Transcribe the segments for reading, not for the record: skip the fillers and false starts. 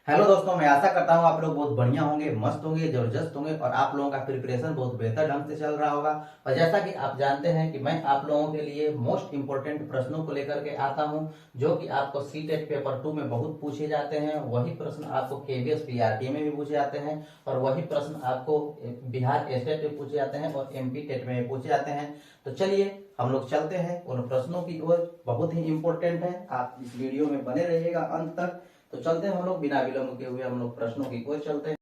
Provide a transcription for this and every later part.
Hello दोस्तों, मैं आशा करता हूँ आप लोग बहुत बढ़िया होंगे, मस्त होंगे, जबरदस्त होंगे और आप लोगों का प्रिपरेशन बहुत बेहतर ढंग से चल रहा होगा। और जैसा कि आप जानते हैं कि मैं आप लोगों के लिए मोस्ट इंपोर्टेंट प्रश्नों को लेकर के आता हूँ, जो कि आपको सीटेट पेपर 2 में बहुत पूछे जाते हैं। वही प्रश्न आपको केवीएस पीआरटी में भी पूछे जाते हैं और वही प्रश्न आपको बिहार स्टेट में पूछे जाते हैं और एमपी टेट में पूछे जाते हैं। तो चलिए हम लोग चलते हैं उन प्रश्नों की ओर। बहुत ही इंपॉर्टेंट है, आप इस वीडियो में बने रहिएगा अंत तक। तो चलते हैं हम लोग बिना विलंब के हुए हम लोग प्रश्नों की ओर चलते हैं।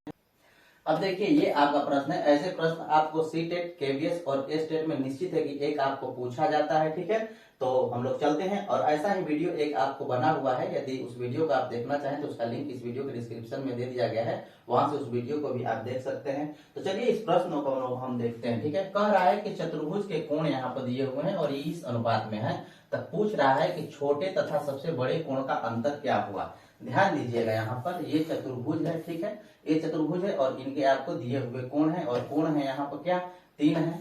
अब देखिए, ये आपका प्रश्न है। ऐसे प्रश्न आपको सी टेट, केवीएस और एस टेट में निश्चित है कि एक आपको पूछा जाता है, ठीक है। तो हम लोग चलते हैं और ऐसा ही वीडियो एक आपको बना हुआ है। यदि उस वीडियो को आप देखना चाहें तो उसका लिंक इस वीडियो के डिस्क्रिप्शन में दे दिया गया है, वहां से उस वीडियो को भी आप देख सकते हैं। तो चलिए इस प्रश्न को हम देखते हैं, ठीक है। कह रहा है कि चतुर्भुज के कोण यहाँ पर दिए हुए हैं और ये इस अनुपात में है। तब पूछ रहा है कि छोटे तथा सबसे बड़े कोण का अंतर क्या हुआ। ध्यान दीजिएगा, यहाँ पर ये चतुर्भुज है, ठीक है। ये चतुर्भुज है और इनके आपको दिए हुए कोण है और कोण है यहाँ पर क्या, 3 है,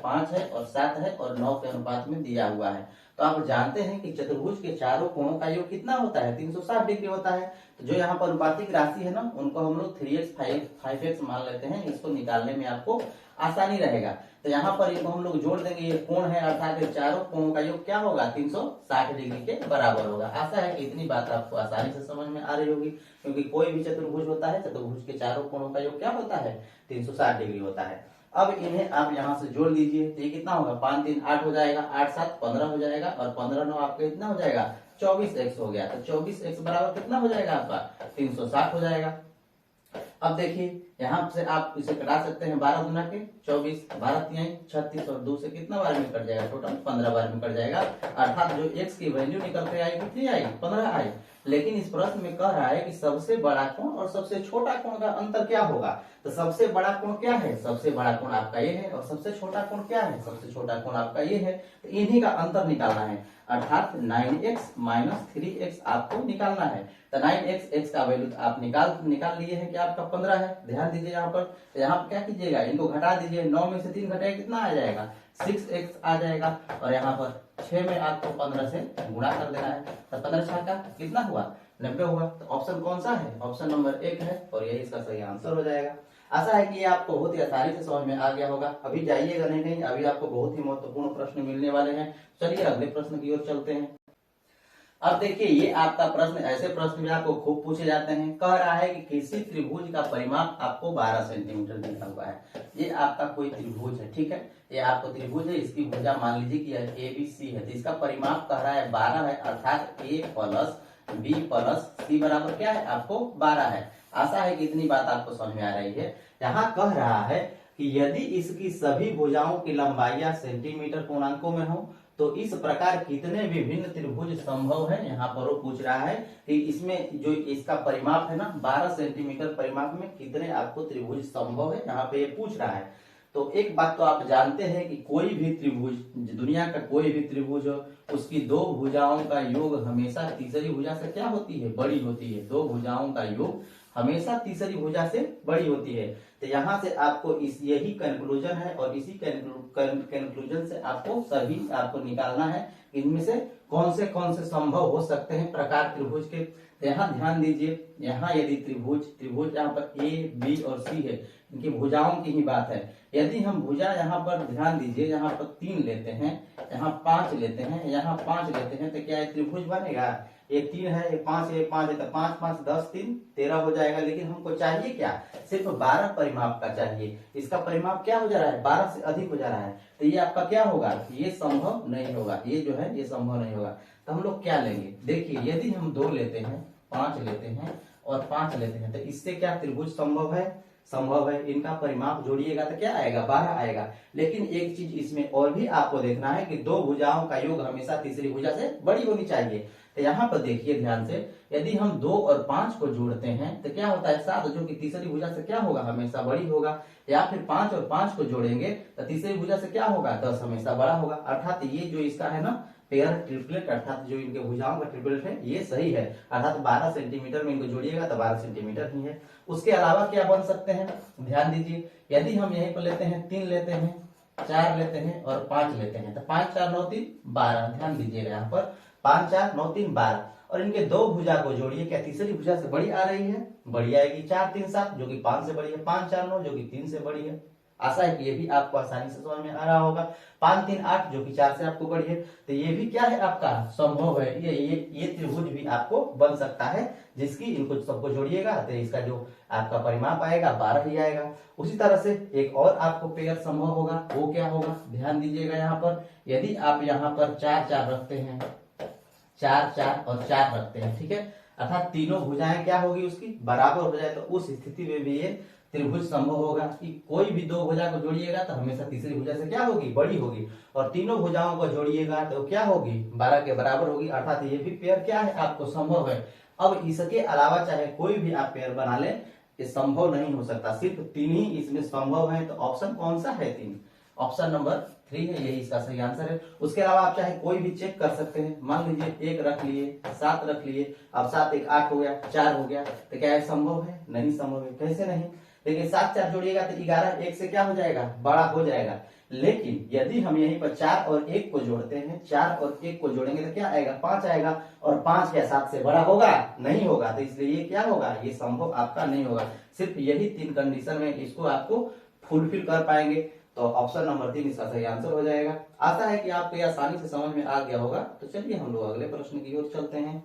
5 है और 7 है और 9 के अनुपात में दिया हुआ है। तो आप जानते हैं कि चतुर्भुज के चारों कोणों का योग कितना होता है, 360 डिग्री होता है। तो जो यहाँ पर अनुपातिक राशि है ना, उनको हम लोग 3x 5x मान लेते हैं। इसको निकालने में आपको आसानी रहेगा। तो यहाँ पर इनको हम लोग जोड़ देंगे, ये कोण है अर्थात चारों कोणों का योग क्या होगा, 360 डिग्री के बराबर होगा। आशा है कि इतनी बात आपको आसानी से समझ में आ रही होगी, क्योंकि कोई भी चतुर्भुज होता है, चतुर्भुज के चारों कोणों का योग क्या होता है, 360 डिग्री होता है। अब इन्हें आप यहाँ से जोड़ लीजिए तो ये कितना होगा, 5 3 8 हो जाएगा, 8 7 15 हो जाएगा और 15 9 आपका कितना हो जाएगा, 24x हो गया। तो 24x बराबर कितना हो जाएगा आपका, 360 हो जाएगा। अब देखिए यहाँ से आप इसे कटा सकते हैं, 12 गुना के 24, 12 3 36 और 2 से कितना बार में कट जाएगा, टोटल 15 बार में कट जाएगा। अर्थात जो x की वैल्यू निकल के आई कितनी आई, 15 आई। लेकिन इस प्रश्न में कह रहा है कि सबसे बड़ा कोण और सबसे छोटा कोण का अंतर क्या होगा। तो सबसे बड़ा कोण क्या है, सबसे बड़ा कोण आपका ये है और सबसे छोटा कोण क्या है, सबसे छोटा कोण आपका ये है। तो इन्हीं का अंतर निकालना है, अर्थात 9x - 3x आपको निकालना है। तो 9x x का वैल्यू आप निकाल लिए हैं कि आपका 15 है। ध्यान दीजिए यहाँ पर, तो यहाँ पर क्या कीजिएगा, इनको घटा दीजिए। 9 में से 3 घटाए कितना आ जाएगा, 6x आ जाएगा। और यहाँ पर 6 में आपको 15 से गुणा कर देना है। तो 15 6 का कितना हुआ, 90 हुआ। तो ऑप्शन कौन सा है, ऑप्शन नंबर 1 है और यही इसका सही आंसर हो जाएगा। आशा है कि ये आपको बहुत ही आसानी से समझ में आ गया होगा। अभी जाइएगा नहीं कहीं, अभी आपको बहुत ही महत्वपूर्ण प्रश्न मिलने वाले हैं। चलिए अगले प्रश्न की ओर चलते हैं। अब देखिए, ये आपका प्रश्न, ऐसे प्रश्न भी आपको खूब पूछे जाते हैं। कह रहा है कि किसी त्रिभुज का परिमाप आपको 12 सेंटीमीटर दिया हुआ है। ये आपका कोई त्रिभुज है, ठीक है। ये आपको त्रिभुज है, इसकी भुजा मान लीजिए कि ABC है। तो इसका परिमाप कह रहा है 12 है, अर्थात A + B + C बराबर क्या है, आपको 12 है। आशा है कि इतनी बात आपको समझ में आ रही है। यहाँ कह रहा है कि यदि इसकी सभी भुजाओं की लंबाइयां सेंटीमीटर पूर्णांकों में हो तो इस प्रकार कितने विभिन्न त्रिभुज संभव है। यहाँ पर वो पूछ रहा है कि इसमें जो इसका परिमाप है ना, 12 सेंटीमीटर परिमाप में कितने आपको त्रिभुज संभव है, यहाँ पे ये पूछ रहा है। तो एक बात तो आप जानते हैं कि कोई भी त्रिभुज, दुनिया का कोई भी त्रिभुज हो, उसकी 2 भुजाओं का योग हमेशा तीसरी भुजा से क्या होती है, बड़ी होती है। 2 भुजाओं का योग हमेशा तीसरी भुजा से बड़ी होती है। तो यहाँ से आपको यही कंक्लूजन है और इसी कंक्लूजन से आपको सभी आपको निकालना है, इनमें से कौन से संभव हो सकते हैं प्रकार त्रिभुज के। तो यहाँ ध्यान दीजिए, यहाँ यदि त्रिभुज यहाँ पर A B और C है, इनकी भुजाओं की ही बात है। यदि हम भुजा यहाँ पर ध्यान दीजिए, यहाँ पर 3 लेते हैं, यहाँ 5 लेते हैं, यहाँ 5 लेते हैं, तो क्या ये त्रिभुज बनेगा। ये 3 है, ये 5 है, ये 5 है, तो 5 5 10 3 13 हो जाएगा। लेकिन हमको चाहिए क्या, सिर्फ 12 परिमाप का चाहिए। इसका परिमाप क्या हो जा रहा है, 12 से अधिक हो जा रहा है। तो ये आपका क्या होगा, ये संभव नहीं होगा, ये जो है ये संभव नहीं होगा। तो हम लोग क्या लेंगे, देखिए यदि हम 2 लेते हैं, 5 लेते हैं और 5 लेते हैं, तो इससे क्या त्रिभुज संभव है, संभव है। इनका परिमाप जोड़िएगा तो क्या आएगा, 12 आएगा। लेकिन एक चीज इसमें और भी आपको देखना है कि 2 भुजाओं का योग हमेशा तीसरी भुजा से बड़ी होनी चाहिए। तो यहाँ पर देखिए ध्यान से, यदि हम 2 और 5 को जोड़ते हैं तो क्या होता है, 7, जो कि तीसरी भुजा से क्या होगा, हमेशा बड़ी होगा। या फिर 5 और 5 को जोड़ेंगे तो तीसरी भुजा से क्या होगा, 10 हमेशा बड़ा होगा। अर्थात ये जो इसका है ना पेयर ट्रिपलेट, अर्थात जो इनके भुजाओं का ट्रिपलेट है, ये सही है। अर्थात 12 सेंटीमीटर में इनको जोड़िएगा तो 12 सेंटीमीटर ही है। उसके अलावा क्या बन सकते हैं, ध्यान दीजिए, यदि हम यहीं पर लेते हैं, 3 लेते हैं, 4 लेते हैं और 5 लेते हैं, तो 5 4 9 3 12। ध्यान दीजिएगा यहाँ पर 5 4 9 3 12। और इनके दो भुजा को जोड़िए, क्या तीसरी भुजा से बड़ी आ रही है? बड़ी आएगी। 4 3 7 जो कि 5 से बड़ी है, 5 4 9 जो कि 3 से बड़ी है। आशा है कि ये भी आपको आसानी से समझ में आ रहा होगा। 5 3 8 जो कि 4 से आपको बड़ी है, तो ये भी क्या है आपका संभव है। ये त्रिभुज भी आपको बन सकता है, जिसकी इनको सबको जोड़िएगा तो इसका जो आपका परिमाप आएगा 12 ही आएगा। उसी तरह से एक और आपको पेयर संभव होगा, वो क्या होगा? ध्यान दीजिएगा यहाँ पर, यदि आप यहाँ पर 4 4 रखते हैं, 4 4 और 4 रखते हैं, ठीक है, अर्थात तीनों भुजाएं क्या होगी उसकी बराबर हो जाए, तो उस स्थिति में भी ये त्रिभुज संभव होगा कि कोई भी दो भुजा को जोड़िएगा तो हमेशा तीसरी भुजा से क्या होगी? बड़ी होगी, और तीनों भुजाओं को जोड़िएगा तो क्या होगी? 12 के बराबर होगी, अर्थात ये भी पेयर क्या है आपको संभव है। अब इसके अलावा चाहे कोई भी आप पेयर बना लें, ये संभव नहीं हो सकता, सिर्फ 3 ही इसमें संभव है। तो ऑप्शन कौन सा है? 3, ऑप्शन नंबर 3 है, यही इसका सही आंसर है। उसके अलावा आप चाहे कोई भी चेक कर सकते हैं, मान लीजिए 1 रख लिए, 7 रख लिए, अब 7 1 8 हो गया, 4 हो गया, तो क्या है संभव है? नहीं संभव है। कैसे नहीं? देखिए 7 4 जोड़िएगा तो 11 1 से क्या हो जाएगा? बड़ा हो जाएगा। लेकिन यदि हम यहीं पर 4 और 1 को जोड़ते हैं, 4 और 1 को जोड़ेंगे तो क्या आएगा? 5 आएगा, और 5 क्या 7 से बड़ा होगा? नहीं होगा। तो इसलिए ये क्या होगा? ये संभव आपका नहीं होगा। सिर्फ यही 3 कंडीशन में इसको आपको फुलफिल कर पाएंगे, तो ऑप्शन नंबर 3 इसका सही आंसर हो जाएगा। आशा है कि आपको ये आसानी से समझ में आ गया होगा। तो चलिए हम लोग अगले प्रश्न की ओर चलते हैं।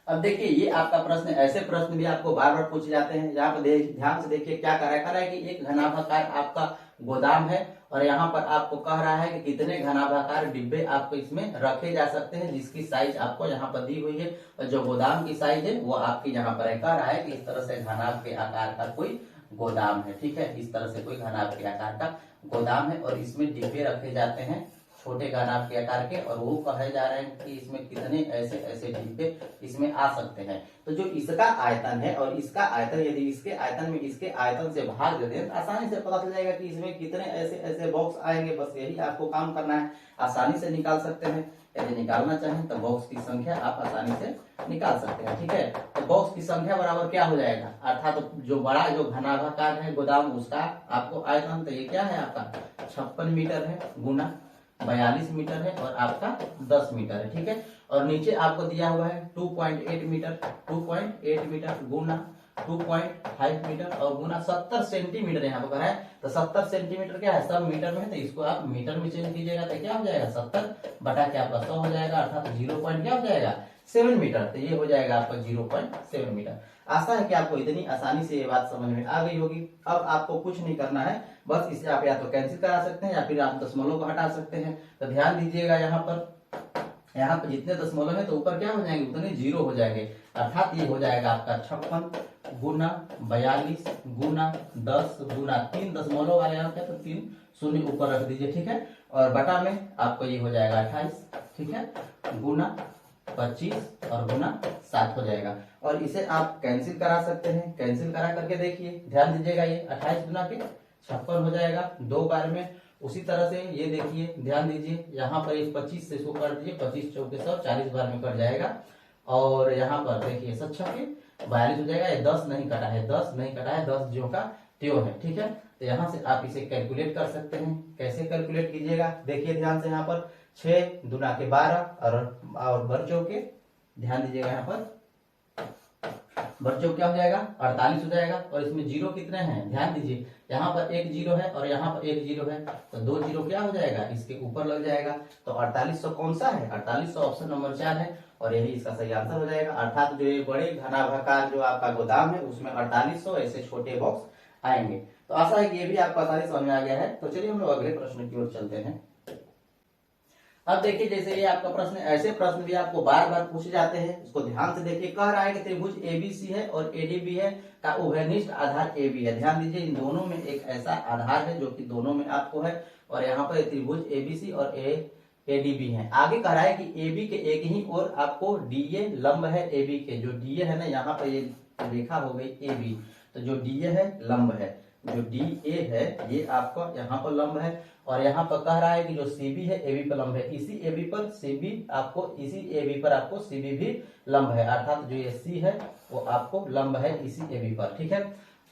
अब देखिए ये आपका प्रश्न, ऐसे प्रश्न भी आपको बार बार पूछे जाते हैं। यहाँ पर ध्यान से देखिए क्या कर रहा है कि एक घनाभाकार आपका गोदाम है, और यहाँ पर आपको कह रहा है कि कितने घनाभाकार डिब्बे आपको इसमें रखे जा सकते हैं, जिसकी साइज आपको यहाँ पर दी हुई है, और जो गोदाम की साइज है वो आपकी यहाँ पर है। कह रहा है कि इस तरह से घनाभ के आकार का कोई गोदाम है, ठीक है, इस तरह से कोई घनाभ के आकार का गोदाम है, और इसमें डिब्बे रखे जाते हैं छोटे घनाभ के आकार के, और वो कहे जा रहे हैं कि इसमें कितने ऐसे ऐसे डिब्बे इसमें आ सकते हैं। तो जो इसका आयतन है और इसका आयतन, यदि इसके आयतन में इसके आयतन से भाग देते हैं तो आसानी से पता चल जाएगा कि इसमें कितने ऐसे ऐसे बॉक्स आएंगे। बस यही आपको काम करना है, आसानी से निकाल सकते हैं। यदि निकालना चाहें तो बॉक्स की संख्या आप आसानी से निकाल सकते हैं, ठीक है। तो बॉक्स की संख्या बराबर क्या हो जाएगा? अर्थात तो जो बड़ा जो घनाभाकार है गोदाम, उसका आपको आयतन, तो ये क्या है आपका 56 मीटर है, गुना 42 मीटर है, और आपका 10 मीटर है, ठीक है। और नीचे आपको दिया हुआ है 2.8 मीटर, 2.8 मीटर गुना 2.5 मीटर और गुना 70 सेंटीमीटर यहाँ पर है। तो 70 सेंटीमीटर क्या है? सब मीटर में है, तो इसको आप मीटर में चेंज कीजिएगा तो क्या हो जाएगा? 70 बटा क्या आपका 100 हो जाएगा, अर्थात 0.7 मीटर। तो ये हो जाएगा आपका 0.7 मीटर। आशा है कि आपको इतनी आसानी से ये बात समझ में आ गई होगी। अब आपको कुछ नहीं करना है, बस इसे आप या तो कैंसिल करा सकते हैं या फिर आप दशमलव को हटा सकते हैं। तो ध्यान दीजिएगा यहाँ पर जितने दशमलव है तो ऊपर क्या हो जाएंगे? उतने 0 हो जाएंगे, अर्थात ये हो जाएगा आपका 56 गुना 42 गुना 10 गुना 3 दशमलव वाले यहाँ पे तो 3 शून्य ऊपर रख दीजिए, ठीक है। और बटा में आपको ये हो जाएगा 28, ठीक है, गुना 25 और गुना 7 हो जाएगा। और इसे आप कैंसिल करा सकते हैं, कैंसिल करा करके देखिए, ध्यान दीजिएगा ये 28 गुना के 56 हो जाएगा 2 बार में। उसी तरह से ये देखिए, ध्यान दीजिए, यहाँ पर इस 25 से इसको कर दीजिए, 25 चौके 100 40 बार में कट जाएगा। और यहाँ पर देखिए 7 छक्के 42 हो जाएगा। ये 10 नहीं कटा है, 10 नहीं कटा है, 10 जो का त्यों है, ठीक है। तो यहाँ से आप इसे कैलकुलेट कर सकते हैं। कैसे कैलकुलेट कीजिएगा? देखिए ध्यान से, यहाँ पर 6 दुना के 12 और बर चौके, ध्यान दीजिएगा, यहाँ पर बर चौक क्या हो जाएगा? 48 हो जाएगा। और इसमें जीरो कितने हैं? ध्यान दीजिए, यहाँ पर एक जीरो है और यहाँ पर एक जीरो है, तो 2 जीरो क्या हो जाएगा? इसके ऊपर लग जाएगा। तो 4800 कौन सा है? 4800 ऑप्शन नंबर 4 है, और यही इसका सही आंसर हो जाएगा। अर्थात जो ये बड़े घनाभाकार जो आपका गोदाम है उसमें 4800 ऐसे छोटे बॉक्स आएंगे। तो आशा है कि ये भी आपको आसानी समझ में आ गया है। तो चलिए हम लोग अगले प्रश्न की ओर चलते हैं। अब देखिए, जैसे ये आपका प्रश्न, ऐसे प्रश्न भी आपको बार बार पूछे जाते हैं, इसको ध्यान से देखिए। कह रहा है कि त्रिभुज एबीसी है और एडीबी है का उभयनिष्ठ आधार एबी है। ध्यान दीजिए, इन दोनों में एक ऐसा आधार है जो कि दोनों में आपको है, और यहाँ पर त्रिभुज एबीसी और एडीबी है। आगे कह रहा है कि एबी के एक ही ओर आपको डीए लंब है एबी के। जो डीए है ना, यहाँ पर ये रेखा हो गई एबी, तो जो डीए है लंब है, जो डीए है ये आपका यहाँ पर लंब है। और यहाँ पर कह रहा है कि जो सीबी है एबी पर लंब है, इसी एबी पर सीबी आपको, इसी एबी पर आपको सीबी भी लंब है, अर्थात जो ये सी है वो आपको लंब है इसी एबी पर, ठीक है।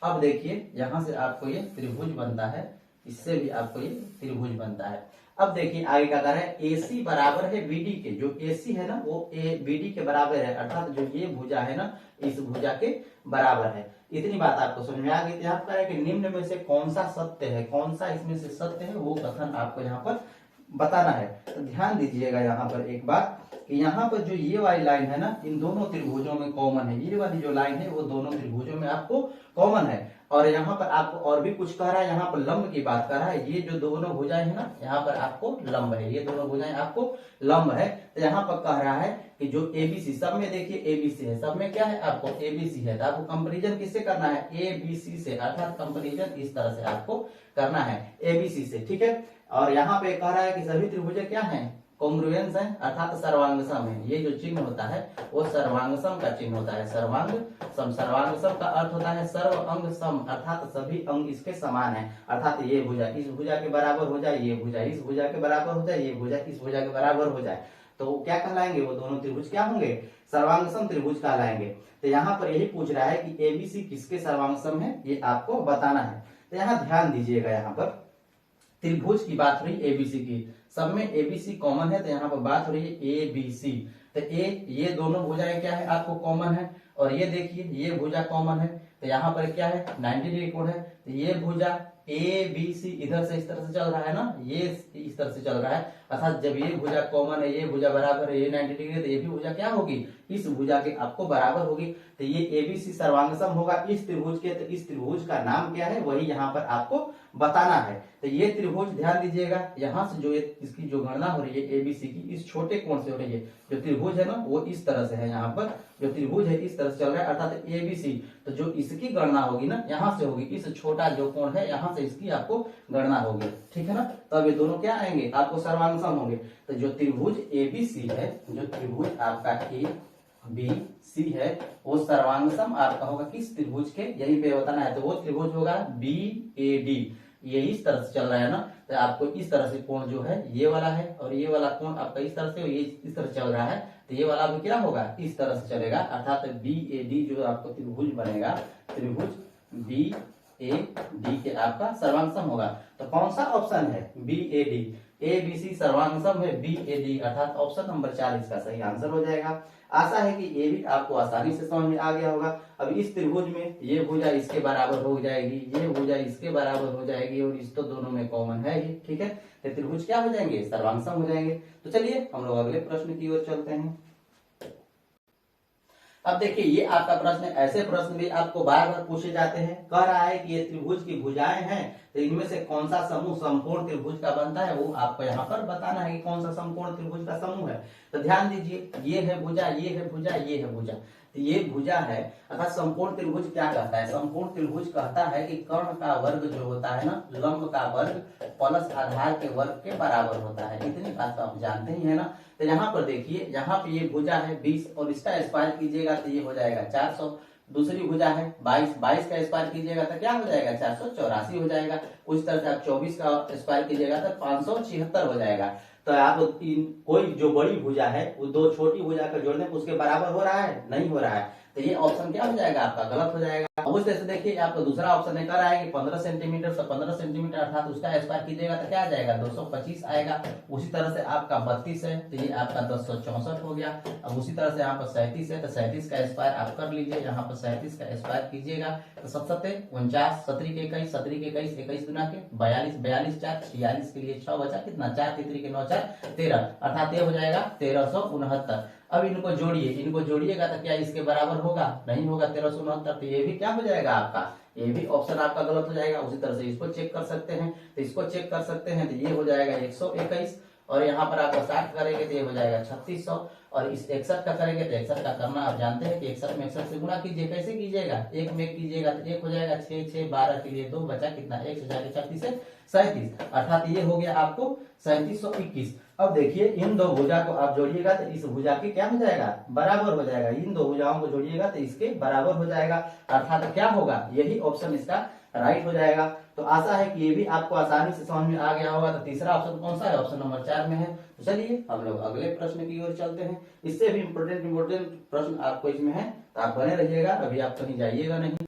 अब देखिए, यहाँ से आपको ये त्रिभुज बनता है, इससे भी आपको ये त्रिभुज बनता है। अब देखिए आगे क्या कर रहे हैं, AC बराबर है BD के, जो AC है ना वो BD के बराबर है, अर्थात जो ये भुजा है ना इस भुजा के बराबर है। इतनी बात आपको समझ में आ गई। यहाँ पर है कि निम्न में से कौन सा सत्य है, कौन सा इसमें से सत्य है, वो कथन आपको यहाँ पर बताना है। तो ध्यान दीजिएगा यहाँ पर एक बात कि यहाँ पर जो ये वाली लाइन है ना इन दोनों त्रिभुजों में कॉमन है, ये वाली जो लाइन है वो दोनों त्रिभुजों में आपको कॉमन है। और यहाँ पर आपको और भी कुछ कह रहा है, यहाँ पर लंब की बात कर रहा है, ये जो दोनों भुजाएं है ना यहाँ पर आपको लंब है, ये दोनों भुजाएं आपको लंब है। तो यहाँ पर कह रहा है कि जो ABC, सब में देखिए ABC है, सब में क्या है आपको ABC है, तो आपको कंपेरिजन किससे करना है, ABC से, अर्थात कंपेरिजन इस तरह से आपको करना है ABC से, ठीक है। और यहाँ पे कह रहा है कि सभी त्रिभुज क्या है, कॉन्ग्रुएंस है, अर्थात सर्वांग सम है। ये जो चिन्ह होता है वो सर्वांग सम का चिन्ह होता है, सर्वांग सम। सर्वांग सम का अर्थ होता है सर्व अंग सम, अर्थात सभी अंग इसके समान है, अर्थात ये भुजा इस भुजा के बराबर हो जाए, ये भुजा इस भुजा के बराबर हो जाए, ये भुजा इस भुजा के बराबर हो जाए, तो क्या कहलाएंगे, वो दोनों त्रिभुज क्या होंगे, सर्वांग सम त्रिभुज कहलाएंगे। तो यहाँ पर यही पूछ रहा है कि ABC किसके सर्वांग सम है, ये आपको बताना है। तो यहाँ ध्यान दीजिएगा, यहाँ पर त्रिभुज की बात हो रही ABC की, सब में ABC कॉमन है, तो यहाँ पर बात हो रही है ABC। तो ये दोनों भुजाएं क्या है आपको कॉमन है, और ये देखिए ये भुजा कॉमन है, तो यहाँ पर क्या है 90 डिग्री कोण है, तो ये भुजा ABC इधर से इस तरह से चल रहा है ना, ये इस तरह से चल रहा है, अर्थात जब ये भुजा कॉमन है, ये भुजा बराबर है, ये 90 डिग्री, तो ये भी भुजा क्या होगी, इस भुजा के आपको बराबर होगी। तो ये ABC सर्वांगसम होगा इस त्रिभुज के, तो इस त्रिभुज का नाम क्या है वही यहाँ पर आपको बताना है। तो ये त्रिभुज ध्यान दीजिएगा, यहाँ से जो इसकी जो गणना हो रही है ABC की, इस छोटे कोण से हो रही है, जो त्रिभुज है ना वो इस तरह से है, यहाँ पर जो त्रिभुज है इस तरह से चल रहा है, अर्थात ABC, तो जो इसकी गणना होगी ना यहाँ से होगी, इस छोटा जो कोण है यहाँ से इसकी आपको गणना होगी, ठीक है ना। तब ये दोनों क्या आएंगे आपको सर्वांग सम होंगे। तो जो त्रिभुज ABC है, जो त्रिभुज आपका ABC है वो सर्वांग सम आपका होगा किस त्रिभुज के, यही पे बताना है। तो वो त्रिभुज होगा BAD, ये इस तरह से चल रहा है ना, तो आपको इस तरह से कोण जो है ये वाला है, और ये वाला कोण आपका इस तरह से, ये इस तरह चल रहा है, तो ये वाला भी क्या होगा इस तरह से चलेगा, अर्थात BAD जो आपको त्रिभुज बनेगा, त्रिभुज BAD के आपका सर्वांग सम होगा। तो कौन सा ऑप्शन है BAD, ABC सर्वांग सम है BAD, अर्थात ऑप्शन नंबर 4 इसका सही आंसर हो जाएगा। आशा है कि ये भी आपको आसानी से समझ में आ गया होगा। अब इस त्रिभुज में ये भुजा इसके बराबर हो जाएगी, ये भुजा इसके बराबर हो जाएगी, और इस तो दोनों में कॉमन है ही, ठीक है। तो त्रिभुज क्या हो जाएंगे, सर्वांग सम हो जाएंगे। तो चलिए हम लोग अगले प्रश्न की ओर चलते हैं। अब देखिए ये आपका प्रश्न, ऐसे प्रश्न भी आपको बार बार पूछे जाते हैं। कह रहा है कि ये त्रिभुज की भुजाएं हैं, तो इनमें से कौन सा समूह संपूर्ण त्रिभुज का बनता है, वो आपको यहाँ पर बताना है कि कौन सा संपूर्ण त्रिभुज का समूह है। तो ध्यान दीजिए, ये है भुजा, ये है भुजा, ये है भुजा, तो ये भुजा है, अर्थात संपूर्ण त्रिभुज क्या कहता है, संपूर्ण त्रिभुज कहता है कि कर्ण का वर्ग जो होता है ना, लंब का वर्ग प्लस आधार के वर्ग के बराबर होता है। इतनी बात तो आप जानते ही है ना। तो यहाँ पर देखिए, यहाँ पे ये भुजा है 20, और इसका स्क्वायर कीजिएगा तो ये हो जाएगा 400। दूसरी भुजा है 22, 22 का स्क्वायर कीजिएगा तो क्या हो जाएगा 484 हो जाएगा। उस तरह से आप 24 का स्क्वायर कीजिएगा तो 576 हो जाएगा। तो आप कोई जो बड़ी भुजा है वो दो छोटी भुजा का जोड़ने उसके बराबर हो रहा है, नहीं हो रहा है, तो ये ऑप्शन क्या हो जाएगा आपका गलत हो जाएगा। अब उस तरह से देखिए आपका दूसरा ऑप्शन है, कर रहा है कि 15 सेंटीमीटर, तो 15 सेंटीमीटर अर्थात उसका स्क्वायर कीजिएगा तो क्या आ जाएगा 225 आएगा। उसी तरह से आपका 32 है तो ये आपका 1064 हो गया। अब उसी तरह से यहाँ पर 37 है तो 37 का स्क्वायर आप कर लीजिए, यहाँ पर 37 का स्क्वायर कीजिएगा तो 7 49, 17 के 21, 17 के 21, 21 गुना के 42, 42 4, 46 के लिए 6 बचा, कितना 4 3 के 9 4 13, अर्थात ये हो जाएगा 1369। अब इनको जोड़िए, इनको जोड़िएगा तो क्या इसके बराबर होगा, नहीं होगा 1369, तो ये भी क्या हो जाएगा आपका, ये भी ऑप्शन आपका गलत हो जाएगा। उसी तरह से इसको चेक कर सकते हैं, तो इसको चेक कर सकते हैं तो ये हो जाएगा 121, और यहाँ पर आप 60 करेंगे तो ये हो जाएगा 3600, और इस 61 का करेंगे तो 61 का करना आप जानते हैं कि 61 में 61 से गुणा कीजिए। कैसे कीजिएगा, एक में कीजिएगा तो 1 हो जाएगा, 6 6 12 के लिए 2 बचा, कितना 1 से जाके 36 से 37, अर्थात ये हो गया आपको 3721। अब देखिए इन दो भुजा को आप जोड़िएगा तो इस भुजा के क्या हो जाएगा, बराबर हो जाएगा। इन दो भुजाओं को जोड़िएगा तो इसके बराबर हो जाएगा, अर्थात क्या होगा, यही ऑप्शन इसका राइट हो जाएगा। तो आशा है कि ये भी आपको आसानी से समझ में आ गया होगा। तो तीसरा ऑप्शन कौन सा है, ऑप्शन नंबर 4 में है। तो चलिए हम लोग अगले प्रश्न की ओर चलते हैं। इससे भी इम्पोर्टेंट प्रश्न आपको इसमें है, तो आप बने रहिएगा, अभी आप कहीं जाइएगा नहीं।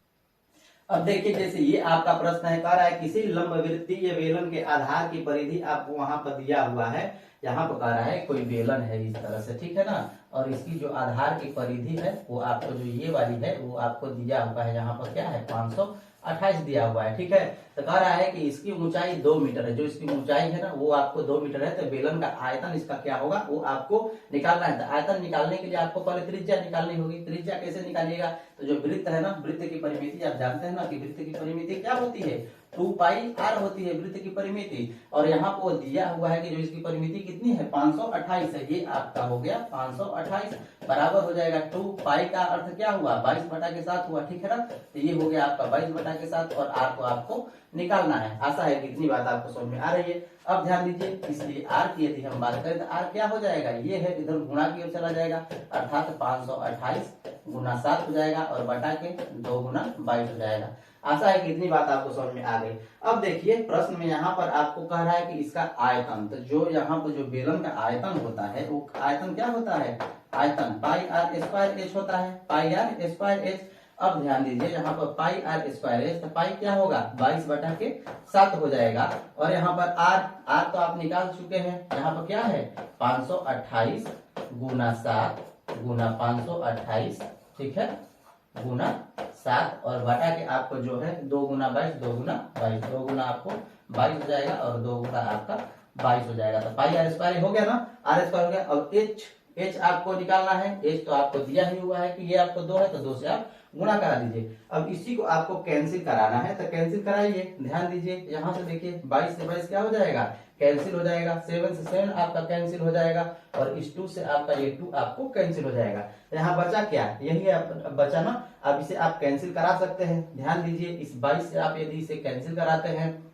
अब देखिए जैसे ये आपका प्रश्न है, कह रहा है किसी लंबवृत्तीय बेलन के आधार की परिधि आपको वहां पर दिया हुआ है। यहाँ पर कह रहा है कोई बेलन है इस तरह से, ठीक है ना, और इसकी जो आधार की परिधि है वो आपको जो ये वाली है वो आपको दिया हुआ है, यहाँ पर क्या है 528 दिया हुआ है, ठीक है। तो कह रहा है कि इसकी ऊंचाई 2 मीटर है, जो इसकी ऊंचाई है ना वो आपको 2 मीटर है। तो बेलन का आयतन इसका क्या होगा वो आपको निकालना है। तो आयतन निकालने के लिए आपको पहले त्रिज्या निकालनी होगी। त्रिज्या कैसे निकालिएगा, तो जो वृत्त है ना, वृत्त की परिमिति आप जानते हैं ना कि वृत्त की परिमिति क्या होती है, 2 पाई आर होती है वृत्त की परिमिति। और यहाँ पर दिया हुआ है कि जो इसकी परिमिति कितनी है 528 है, ये आपका हो गया 528 बराबर हो जाएगा 2 पाई का अर्थ क्या हुआ 22 बटा के साथ हुआ, ठीक है ना। तो ये हो गया आपका 22 बटा के साथ, और आर को आपको निकालना है। आशा है कि इतनी बात आपको समझ में आ रही है। अब ध्यान दीजिए, इसलिए आर की यदि हम बात करें तो आर क्या हो जाएगा, ये है इधर गुणा की ओर चला जाएगा, अर्थात 528 गुना 7 हो जाएगा और बटा के 2 गुना 22 हो जाएगा। आशा है कि इतनी बात आपको समझ में आ गई। अब देखिए प्रश्न में यहाँ पर आपको कह रहा है कि इसका आयतन, तो जो यहाँ पर जो बेलन का आयतन होता है वो आयतन क्या होता है, आयतन पाई आर स्क्वायर एच होता है, पाई आर स्क्वायर एच। अब ध्यान दीजिए यहाँ पर पाई आर स्क्वायर एच, तो पाई क्या होगा 22 बटा के 7 हो जाएगा, और यहाँ पर आर, आर तो आप निकाल चुके हैं, यहाँ पर क्या है 528 गुना 7 गुना 528, ठीक है, गुना 7 और बटा के आपको जो है 2 गुना 22, 2 गुना 22, 2 गुना आपको 22 हो जाएगा और 2 गुना आपका 22 हो जाएगा। तो पाई आर स्क्वायर हो गया ना, आर स्क्वायर हो गया। अब एच, एच आपको निकालना है, एच तो आपको दिया ही हुआ है कि ये आपको 2 है, तो 2 से आप गुणा करा दीजिए। अब इसी को आपको कैंसिल कराना है, तो कैंसिल कराइए। ध्यान दीजिए यहाँ से देखिए 22 से 22 क्या हो जाएगा, कैंसिल हो जाएगा, 7 से 7 आपका कैंसिल हो जाएगा, और इस 2 से आपका ये 2 आपको कैंसिल हो जाएगा। तो यहाँ बचा क्या, यही बचा ना। अब इसे आप कैंसिल करा सकते हैं। ध्यान दीजिए इस 22 से आप यदि इसे कैंसिल कराते हैं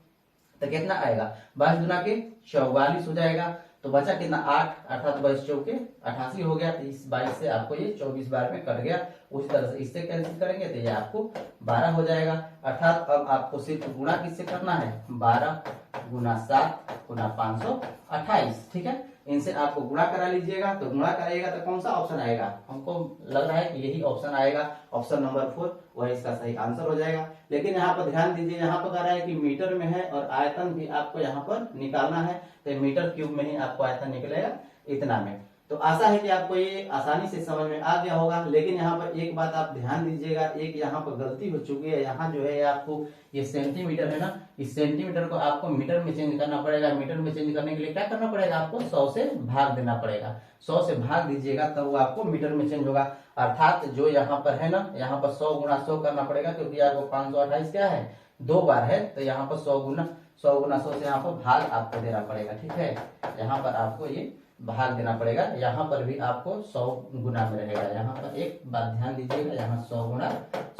तो कितना आएगा, 22 गुना के 44 हो जाएगा। तो बचा कितना 8, अर्थात 22 चौके 88 हो गया। तो इस 22 से आपको ये 24 बार में कट गया। उसी तरह से इससे कैंसिल करेंगे तो ये आपको 12 हो जाएगा। अर्थात अब आपको सिर्फ गुणा किससे करना है, 12 गुना 7 गुना 528, ठीक है। इनसे आपको गुणा करा लीजिएगा। तो गुणा कराइएगा तो कौन सा ऑप्शन आएगा, हमको लग रहा है कि यही ऑप्शन आएगा, ऑप्शन नंबर 4, वह इसका सही आंसर हो जाएगा। लेकिन यहाँ पर ध्यान दीजिए, यहाँ पर कह रहा है कि मीटर में है और आयतन भी आपको यहाँ पर निकालना है। तो मीटर क्यूब में ही आपको आयतन निकलेगा इतना में। तो आशा है कि आपको ये आसानी से समझ में आ गया होगा। लेकिन यहाँ पर एक बात आप ध्यान दीजिएगा, एक यहाँ पर गलती हो चुकी है। यहाँ जो है आपको ये सेंटीमीटर है ना, इस सेंटीमीटर को आपको मीटर में चेंज करना पड़ेगा। मीटर में चेंज करने के लिए क्या करना पड़ेगा, आपको 100 से भाग देना पड़ेगा। 100 से भाग दीजिएगा तब वो आपको मीटर में चेंज होगा। अर्थात जो यहाँ पर है ना, यहाँ पर 100 गुना 100 करना पड़ेगा, क्योंकि आपको 528 क्या है 2 बार है। तो यहाँ पर 100 गुना 100 से यहाँ पर भाग आपको देना पड़ेगा, ठीक है। यहाँ पर आपको ये भाग देना पड़ेगा। यहाँ पर भी आपको 100 गुना में रहेगा। यहाँ पर एक बात ध्यान दीजिएगा, यहाँ 100 गुना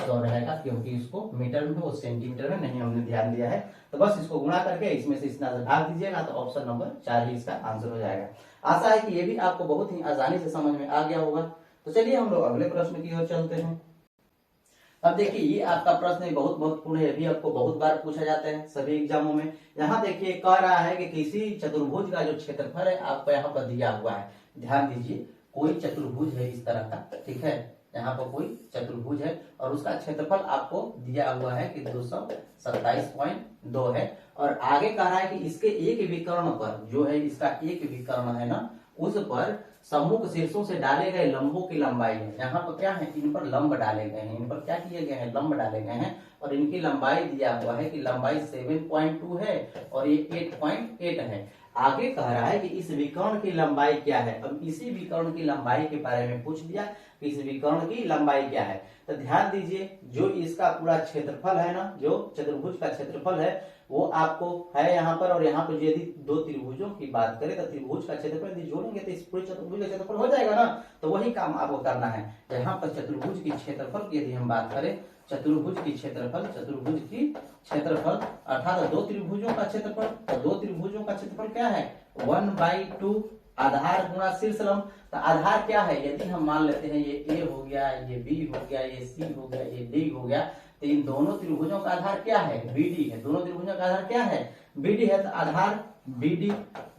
100 रहेगा, क्योंकि इसको मीटर में वो सेंटीमीटर में नहीं हमने ध्यान दिया है। तो बस इसको गुणा करके इसमें से इतना से भाग दीजिएगा, तो ऑप्शन नंबर 4 ही इसका आंसर हो जाएगा। आशा है कि ये भी आपको बहुत ही आसानी से समझ में आ गया होगा। तो चलिए हम लोग अगले प्रश्न की ओर चलते हैं। अब देखिए ये आपका प्रश्न बहुत महत्वपूर्ण है, अभी आपको बहुत बार पूछा जाता है सभी एग्जामों में। यहाँ देखिए कह रहा है कि किसी चतुर्भुज का जो क्षेत्रफल है आपको यहाँ पर दिया हुआ है। ध्यान दीजिए कोई चतुर्भुज है इस तरह का, ठीक है, यहाँ पर कोई चतुर्भुज है और उसका क्षेत्रफल आपको दिया हुआ है कि 227.2 है। और आगे कह रहा है कि इसके एक विकर्ण पर जो है, इसका एक विकर्ण है ना, उस पर सम्मुख शीर्षों से डाले गए लंबों की लंबाई है। यहाँ पर क्या है, इन पर लंब डाले गए हैं, इन पर क्या किए गए हैं, लंब डाले गए हैं। और इनकी लंबाई दिया हुआ है कि लंबाई 7.2 है और ये 8.8 है। आगे कह रहा है कि इस विकर्ण की लंबाई क्या है। अब इसी विकर्ण की लंबाई के बारे में पूछ दिया कि इस विकर्ण की लंबाई क्या है। तो ध्यान दीजिए जो इसका पूरा क्षेत्रफल है ना, जो चतुर्भुज का क्षेत्रफल है वो आपको है यहाँ पर। और यहाँ पर यदि 2 त्रिभुजों की बात करें तो त्रिभुज का क्षेत्रफल यदि जोड़ेंगे तो इस पूरे चतुर्भुज का क्षेत्रफल हो जाएगा ना। तो वही काम आपको करना है। यहाँ पर चतुर्भुज की क्षेत्रफल की यदि हम बात करें, चतुर्भुज की क्षेत्रफल अर्थात 2 त्रिभुजों का क्षेत्रफल। तो 2 त्रिभुजों का क्षेत्रफल क्या है 1/2 आधार गुणा शीर्ष लंब। तो आधार क्या है, यदि हम मान लेते हैं ये ए हो गया, ये बी हो गया, ये सी हो गया, ये डी हो गया, तो इन दोनों त्रिभुजों का आधार क्या है, बीडी है। दोनों त्रिभुजों का आधार क्या है, बीडी है। तो आधार BD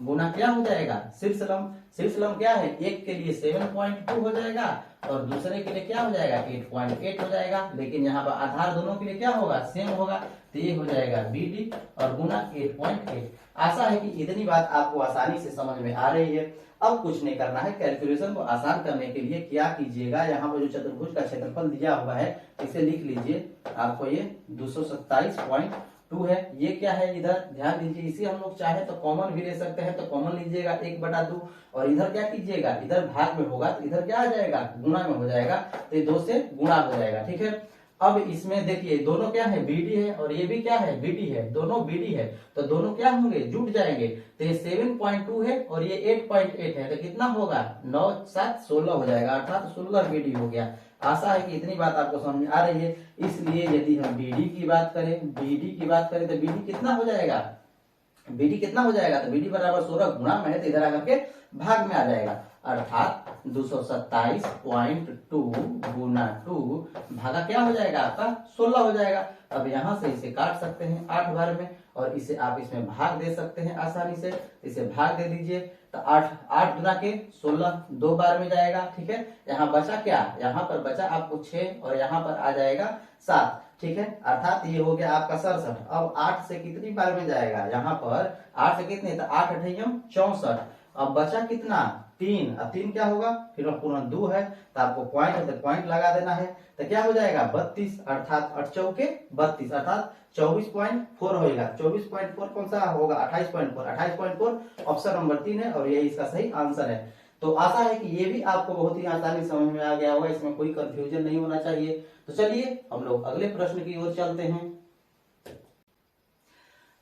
गुना क्या हो जाएगा शीर्षलम। शीर्षलम क्या है, एक के लिए 7.2 हो जाएगा और दूसरे के लिए क्या हो जाएगा 8.8 हो जाएगा, लेकिन यहाँ पर आधार दोनों के लिए क्या होगा सेम होगा, तो ये हो जाएगा BD और गुना 8.8। आशा है कि इतनी बात आपको आसानी से समझ में आ रही है। अब कुछ नहीं करना है, कैलकुलेशन को आसान करने के लिए क्या कीजिएगा, यहाँ पर जो चतुर्भुज का क्षेत्रफल दिया हुआ है इसे लिख लीजिए। आपको ये 227.2 है। ये क्या है, इधर ध्यान दीजिए, इसे हम लोग चाहे तो कॉमन भी ले सकते हैं, तो कॉमन लीजिएगा 1/2 और इधर क्या कीजिएगा, इधर भाग में होगा तो इधर क्या आ जाएगा गुणा में हो जाएगा, तो ये 2 से गुणा हो जाएगा। ठीक है, अब इसमें देखिए दोनों क्या है BD है और ये भी क्या है BD है, दोनों BD है, तो दोनों क्या होंगे जुट जाएंगे, तो ये 7.2 है और ये 8.8 है, तो कितना होगा 9 7 16 हो जाएगा, अर्थात 16 BD हो गया। आशा है कि इतनी बात आपको समझ में आ रही है। इसलिए यदि हम BD की बात करें, BD की बात करें तो BD कितना हो जाएगा, BD कितना हो जाएगा, तो BD बराबर 16 गुणा में है तो इधर आकर के भाग में आ जाएगा, अर्थात 227.2 गुना 2 भागा क्या हो जाएगा आपका 16 हो जाएगा। अब यहाँ से इसे काट सकते हैं 8 बार में और इसे आप इसमें भाग दे सकते हैं आसानी से, इसे भाग दे दीजिए तो 8 गुना के 16 2 बार में जाएगा। ठीक है, यहाँ बचा क्या, यहाँ पर बचा आपको 6 और यहाँ पर आ जाएगा 7। ठीक है, अर्थात ये हो गया आपका 67। अब 8 से कितनी बार में जाएगा, यहाँ पर 8 से कितने, तो 8 अठैयम 64। अब बचा कितना 3, अब 3 क्या होगा, फिर पूर्ण 2 है तो आपको पॉइंट है तो पॉइंट लगा देना है, तो क्या हो जाएगा 32, अर्थात 8 चौके 32, अर्थात 24.4 होगा। 24.4 कौन सा होगा 28.4, 28.4 ऑप्शन नंबर 3 है और यही इसका सही आंसर है। तो आशा है कि ये भी आपको बहुत ही आसानी समझ में आ गया होगा, इसमें कोई कंफ्यूजन नहीं होना चाहिए। तो चलिए हम लोग अगले प्रश्न की ओर चलते हैं।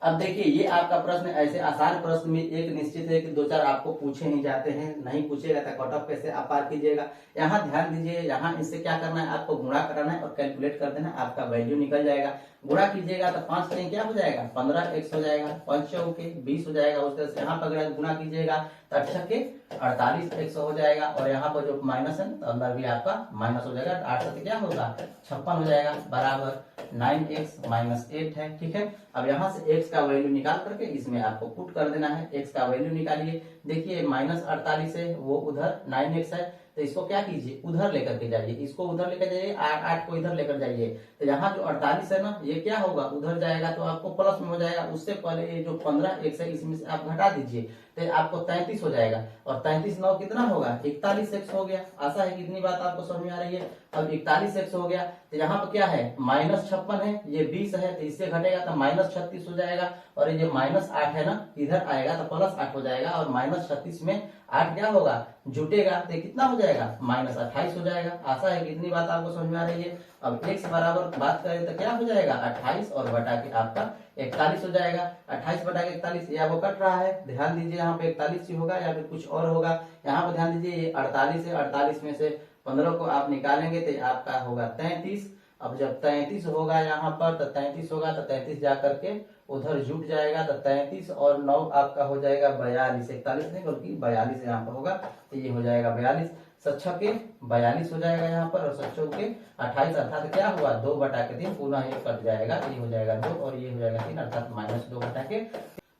अब देखिए ये आपका प्रश्न ऐसे आसान प्रश्न में एक निश्चित है कि 2-4 आपको पूछे नहीं जाते हैं, नहीं पूछेगा तो कट ऑफ कैसे आप पार कीजिएगा। यहाँ ध्यान दीजिए, यहाँ इससे क्या करना है, आपको गुणा कराना है और कैलकुलेट कर देना है, आपका वैल्यू निकल जाएगा। गुणा कीजिएगा तो 5 से क्या हो जाएगा 15x हो जाएगा, 5 चौके 20 हो जाएगा। उस तरह से यहाँ पर अगर गुणा कीजिएगा तो 8 के 48x हो जाएगा और यहाँ पर जो माइनस है तो अंदर भी आपका माइनस हो जाएगा, 8 से क्या होगा 56 हो जाएगा, बराबर 9x माइनस 8 है। ठीक है, अब यहाँ से x का वैल्यू निकाल करके इसमें आपको पुट कर देना है। x का वैल्यू निकालिए, देखिए माइनस 48 है वो उधर 9x है, तो इसको क्या कीजिए उधर लेकर के जाइए, इसको उधर लेकर जाइए, 8 को इधर लेकर जाइए, तो यहाँ जो 48 है ना ये क्या होगा उधर जाएगा तो आपको प्लस में हो जाएगा। उससे पहले ये जो 15x है इसमें से आप घटा दीजिए तो आपको 33 हो जाएगा और 33 9 कितना होगा 41x हो गया। आशा है कि इतनी बात आपको समझ में आ रही है। अब 41x हो गया तो यहाँ पर क्या है माइनस 56 है, ये 20 है तो इससे घटेगा तो माइनस 36 हो जाएगा और ये जो माइनस 8 है ना इधर आएगा तो प्लस 8 हो जाएगा और माइनस 36 में 8 क्या होगा जुटेगा तो कितना हो जाएगा माइनस 28 हो जाएगा। आशा है कि इतनी बात आपको समझ में आ रही है। अब x बराबर बात करें तो क्या हो जाएगा 28 और बटा के आपका 41 हो जाएगा। 28 बटा के 41 ये आपको कट रहा है, ध्यान दीजिए यहाँ पे 41 ही होगा या फिर कुछ और होगा। यहाँ पे ध्यान दीजिए ये 48 है, 48 में से 15 को आप निकालेंगे तो आपका होगा 33। अब जब 33 होगा यहाँ पर तो 33 होगा तो 33 जा करके उधर जुट जाएगा तो 33 और 9 आपका हो जाएगा 42, 41 नहीं बल्कि 42 यहाँ पर होगा तो ये हो जाएगा 42। 7 के 42 हो जाएगा यहाँ पर और 7 के 28, अर्थात क्या हुआ 2 बटा के 3, पुनः ये कट जाएगा, ये हो जाएगा 2 और ये हो जाएगा 3, अर्थात माइनस 2 बटा के।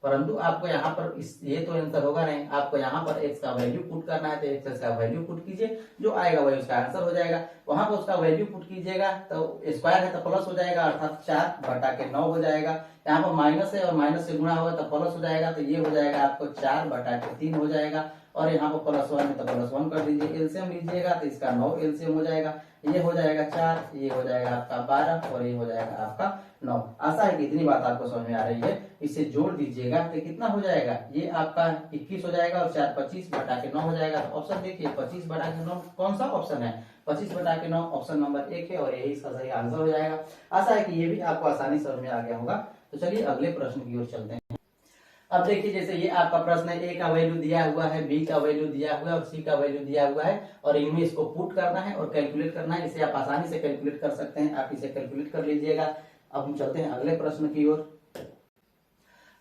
परंतु आपको यहाँ पर इस ये तो आंसर होगा नहीं, आपको यहाँ पर x का वैल्यू पुट करना है तो x का वैल्यू पुट कीजिए, जो आएगा वही उसका आंसर हो जाएगा। वहां पर उसका वैल्यू पुट कीजिएगा तो स्क्वायर है तो प्लस हो जाएगा, अर्थात 4 बटा के 9 हो जाएगा। यहाँ पर माइनस है और माइनस से गुणा होगा तो प्लस हो जाएगा, तो ये हो जाएगा आपको 4 बटा के 3 हो जाएगा और यहाँ पर प्लस 1 है तो प्लस 1 कर दीजिए, एलसीएम लीजिएगा तो इसका 9 एलसीएम हो जाएगा, ये हो जाएगा 4, ये हो जाएगा आपका 12 और ये हो जाएगा आपका 9। आशा है कि इतनी बात आपको समझ में आ रही है। इसे जोड़ दीजिएगा तो कितना हो जाएगा, ये आपका 21 हो जाएगा और 4 25 बटा के 9 हो जाएगा। तो ऑप्शन देखिए 25 बटा के 9 कौन सा ऑप्शन है, 25 बटा के 9 ऑप्शन नंबर 1 है और यही इसका सही आंसर हो जाएगा। आशा है कि ये भी आपको आसानी समझ में आ गया होगा। तो चलिए अगले प्रश्न की ओर चलते हैं। अब देखिए जैसे ये आपका प्रश्न है, ए का वैल्यू दिया हुआ है, बी का वैल्यू दिया हुआ है और सी का वैल्यू दिया हुआ है और इनमें इसको पुट करना है और कैलकुलेट करना है। इसे आप आसानी से कैलकुलेट कर सकते हैं, आप इसे कैलकुलेट कर लीजिएगा। अब हम चलते हैं अगले प्रश्न की ओर।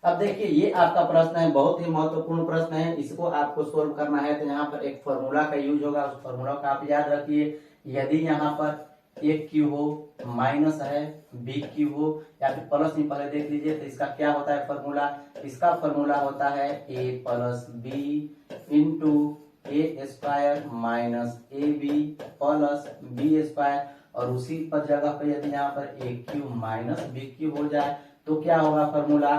अब देखिए ये आपका प्रश्न है, बहुत ही महत्वपूर्ण प्रश्न है, इसको आपको सोल्व करना है तो यहाँ पर एक फॉर्मूला का यूज होगा, उस फॉर्मूला का आप याद रखिए। यदि यहाँ पर एक क्यू हो, माइनस है बी क्यू हो, या फिर प्लस में पहले देख लीजिए तो इसका क्या होता है फॉर्मूला, इसका फॉर्मूला होता है a plus b into a square minus a b plus b square, और उसी पर जगह पे यदि यहाँ पर a cube minus b cube हो जाए तो क्या होगा formula,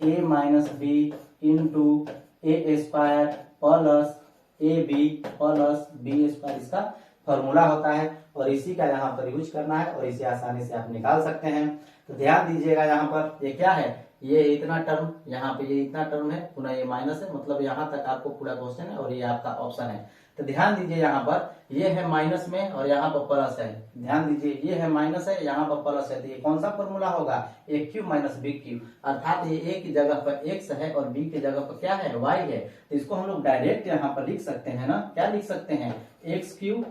a minus b into a square plus a b plus b square, इसका फॉर्मूला होता है। और इसी का यहाँ पर यूज करना है और इसे आसानी से आप निकाल सकते हैं। तो ध्यान दीजिएगा यहाँ पर ये क्या है, ये इतना टर्म, यहाँ पे ये इतना टर्म है, पुनः ये माइनस है, मतलब यहाँ तक आपको पूरा क्वेश्चन है और ये आपका ऑप्शन है। तो ध्यान दीजिए यहाँ पर ये है माइनस में और यहाँ पर प्लस है, ध्यान दीजिए ये है माइनस है, यहाँ पर प्लस है, तो ये कौन सा फॉर्मूला होगा, ए क्यू माइनस बी क्यू, अर्थात ये ए की जगह पर एक्स है और बी की जगह पर क्या है, वाई है। तो इसको हम लोग डायरेक्ट यहाँ पर लिख सकते हैं ना, क्या लिख सकते हैं, एक्स क्यू,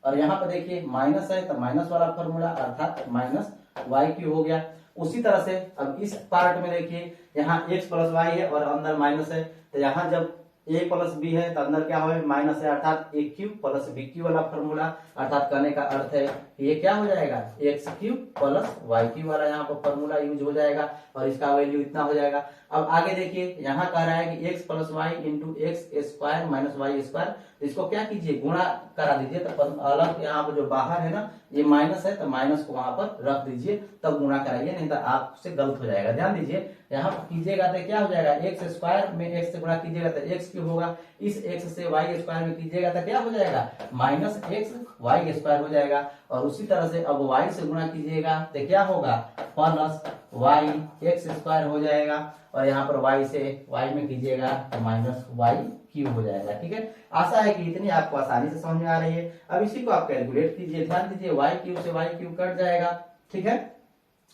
और यहाँ पर देखिए माइनस है तो माइनस वाला फॉर्मूला अर्थात माइनस वाई क्यू हो गया। उसी तरह से अब इस पार्ट में देखिए यहाँ एक्स प्लस वाई है और अंदर माइनस है, तो यहाँ जब ए प्लस बी है तो अंदर क्या हो, माइनस है, अर्थात A cube plus B cube वाला फॉर्मूला, अर्थात कहने का अर्थ है ये क्या हो जाएगा, X cube plus Y cube वाला यहाँ पर फॉर्मूला यूज हो जाएगा और इसका वैल्यू इतना हो जाएगा। अब आगे देखिए यहाँ कह रहा है कि X plus Y into X square minus Y square, इसको क्या कीजिए, गुणा करा दीजिए, तो अलग यहाँ पर जो बाहर है ना ये माइनस है तो माइनस को वहां पर रख दीजिए, तब गुणा कराइए, नहीं तो आपसे गलत हो जाएगा। ध्यान दीजिए यहाँ पर कीजिएगा तो क्या हो जाएगा, एक्स स्क्वायर में एक्स से गुणा कीजिएगा तो एक्स क्यूब होगा, इस एक्स से वाई स्क्वायर में कीजिएगा तो क्या हो जाएगा, माइनस एक्स वाई स्क्वायर हो जाएगा, और उसी तरह से अब वाई से गुणा कीजिएगा तो क्या होगा, प्लस वाई एक्स स्क्वायर हो जाएगा, और यहाँ पर वाई से वाई में कीजिएगा तो माइनस वाई क्यूब हो जाएगा। ठीक है, आशा है कि इतनी आपको आसानी से समझ में आ रही है। अब इसी को आप कैलकुलेट कीजिए, ध्यान दीजिए वाई क्यूब से वाई क्यूब कट जाएगा। ठीक है,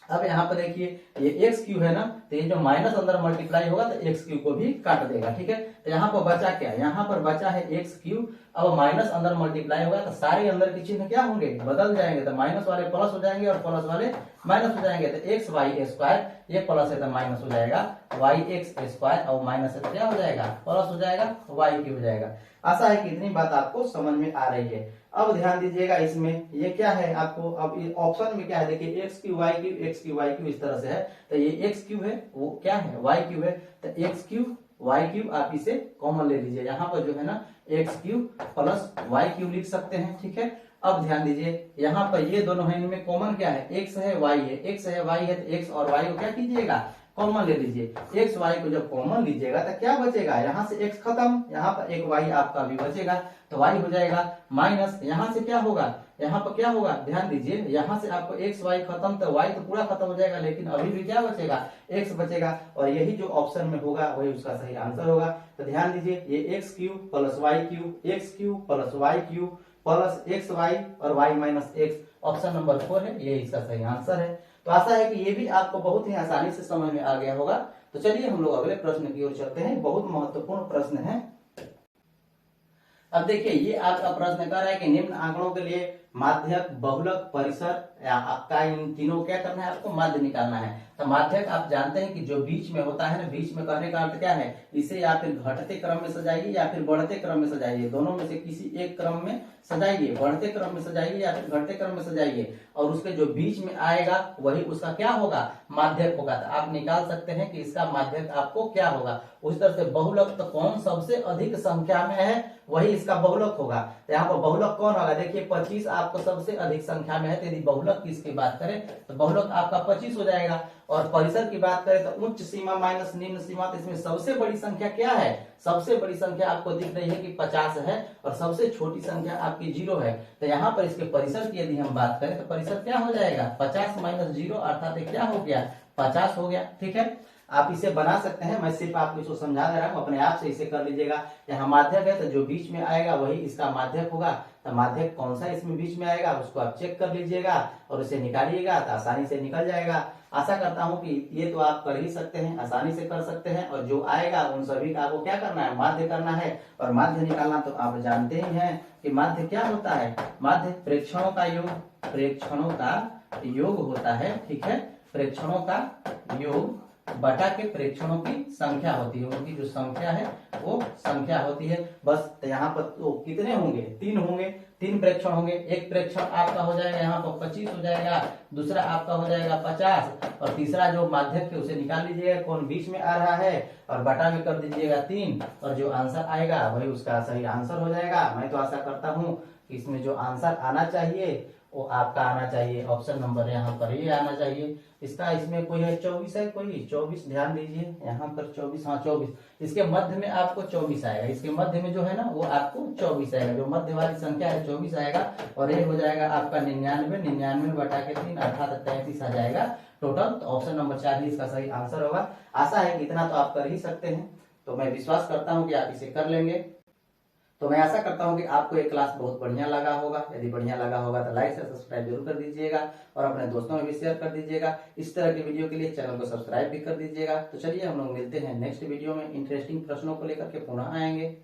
अब यहाँ पर देखिए ये एक्स क्यू है ना, तो ये जो माइनस अंदर मल्टीप्लाई होगा तो एक्स क्यू को भी काट देगा। ठीक है, तो यहाँ पर बचा क्या, यहाँ पर बचा है एक्स क्यू, अब माइनस अंदर मल्टीप्लाई होगा तो सारे अंदर के चिन्ह क्या होंगे, बदल जाएंगे, तो माइनस वाले प्लस हो जाएंगे और प्लस वाले माइनस हो जाएंगे, तो एक्स वाई स्क्वायर, ये प्लस है तो माइनस हो जाएगा, वाई एक्स स्क्वायर और माइनस है तो क्या हो जाएगा, प्लस हो जाएगा, वाई क्यू हो जाएगा। आशा है कि इतनी बात आपको समझ में आ रही है। अब ध्यान दीजिएगा इसमें ये क्या है आपको, अब ऑप्शन में क्या है देखिए, X cube Y cube, x cube Y cube इस तरह से है, तो ये एक्स क्यू है वो क्या है, वाई क्यू है, तो एक्स क्यू वाई क्यू आप इसे कॉमन ले लीजिए, यहाँ पर जो है ना X cube plus Y cube लिख सकते हैं। ठीक है, अब ध्यान दीजिए यहाँ पर ये दोनों है, इनमें कॉमन क्या है, एक्स है वाई है, एक्स है वाई है, तो एक्स और वाई को क्या कीजिएगा, कॉमन ले लीजिए। एक्स वाई को जब कॉमन लीजिएगा तो क्या बचेगा, यहाँ से एक्स खत्म, यहाँ पर एक वाई आपका भी बचेगा, तो वाई हो जाएगा माइनस, यहाँ से क्या होगा, यहाँ पर क्या होगा, ध्यान दीजिए यहाँ से आपको एक्स वाई खत्म तो वाई तो पूरा खत्म हो जाएगा, लेकिन अभी भी क्या बचेगा, एक्स बचेगा, और यही जो ऑप्शन में होगा वही उसका सही आंसर होगा। तो ध्यान दीजिए ये x cube plus Y cube, x cube plus Y cube plus x y और y minus x, option number 4 है, ये इसका सही आंसर है। तो आशा है कि ये भी आपको बहुत ही आसानी से समझ में आ गया होगा। तो चलिए हम लोग अगले प्रश्न की ओर चलते हैं, बहुत महत्वपूर्ण प्रश्न है। अब देखिए ये आपका प्रश्न कर रहा है कि निम्न आंकड़ों के लिए माध्यक, बहुलक, परिसर, आपका इन तीनों क्या करना है, आपको माध्य निकालना है। तो माध्यक आप जानते हैं कि जो बीच में होता है ना, बीच में कहने का अर्थ क्या है, इसे या फिर घटते क्रम में सजाइए या फिर बढ़ते क्रम में सजाइए, दोनों में से किसी एक क्रम में सजाइए, बढ़ते क्रम में सजाइए या फिर घटते क्रम में सजाइए, और उसके जो बीच में आएगा वही उसका क्या होगा, माध्यक होगा। तो आप निकाल सकते हैं कि इसका माध्यक आपको क्या होगा। उस तरह से बहुलक, तो कौन सबसे अधिक संख्या में है वही इसका बहुलक होगा। तो यहाँ पर बहुलक कौन होगा, देखिए 25 आपको सबसे अधिक संख्या में है, तो यदि बहुलक की इसकी बात करें तो बहुलक आपका 25 हो जाएगा। और परिसर की बात करें तो उच्च सीमा माइनस निम्न सीमा, तो इसमें सबसे बड़ी संख्या क्या है, सबसे बड़ी संख्या आपको दिख रही है कि 50 है, और सबसे छोटी संख्या आपकी 0 है। तो यहाँ पर इसके परिसर की यदि हम बात करें तो परिसर क्या हो जाएगा, 50 माइनस 0 अर्थात क्या हो गया, 50 हो गया। ठीक है, आप इसे बना सकते हैं, मैं सिर्फ आपको इसको समझा दे रहा हूँ, अपने आप से इसे कर लीजिएगा। यहाँ माध्यक है तो जो बीच में आएगा वही इसका माध्यक होगा। तो माध्यक कौन सा इसमें बीच में आएगा उसको आप चेक कर लीजिएगा और उसे निकालिएगा, तो आसानी से निकल जाएगा। आशा करता हूँ कि ये तो आप कर ही सकते हैं, आसानी से कर सकते हैं, और जो आएगा उन सभी का आपको क्या करना है, माध्य करना है। और माध्य निकालना तो आप जानते ही हैं कि माध्य क्या होता है, माध्य प्रेक्षणों का योग, प्रेक्षणों का योग होता है। ठीक है, प्रेक्षणों का योग बटा के प्रेक्षणों की संख्या होती है, उनकी जो संख्या है वो संख्या होती है। बस यहाँ पर तो कितने होंगे, 3 होंगे, 3 प्रेक्षण होंगे। एक प्रेक्षण आपका हो जाएगा यहाँ पर 25 हो जाएगा, दूसरा आपका हो जाएगा 50, और तीसरा जो माध्यक है उसे निकाल लीजिएगा कौन बीच में आ रहा है, और बटा में कर दीजिएगा 3, और जो आंसर आएगा वही उसका सही आंसर हो जाएगा। मैं तो आशा करता हूँ कि इसमें जो आंसर आना चाहिए वो आपका आना चाहिए, ऑप्शन नंबर यहाँ पर ये आना चाहिए। इसका इसमें कोई है 24 है, कोई 24, ध्यान दीजिए यहाँ पर 24, हाँ 24, इसके मध्य में आपको 24 आएगा, इसके मध्य में जो है ना वो आपको 24 आएगा, जो मध्य वाली संख्या है 24 आएगा, और ये हो जाएगा आपका 99, 99 बटा के 3 अर्थात 33 आ जाएगा टोटल। तो ऑप्शन नंबर 4 ही इसका सही आंसर होगा। आशा है कि इतना तो आप कर ही सकते हैं, तो मैं विश्वास करता हूँ कि आप इसे कर लेंगे। तो मैं आशा करता हूं कि आपको ये क्लास बहुत बढ़िया लगा होगा। यदि बढ़िया लगा होगा तो लाइक से सब्सक्राइब जरूर कर दीजिएगा, और अपने दोस्तों में भी शेयर कर दीजिएगा। इस तरह की वीडियो के लिए चैनल को सब्सक्राइब भी कर दीजिएगा। तो चलिए हम लोग मिलते हैं नेक्स्ट वीडियो में, इंटरेस्टिंग प्रश्नों को लेकर के पुनः आएंगे।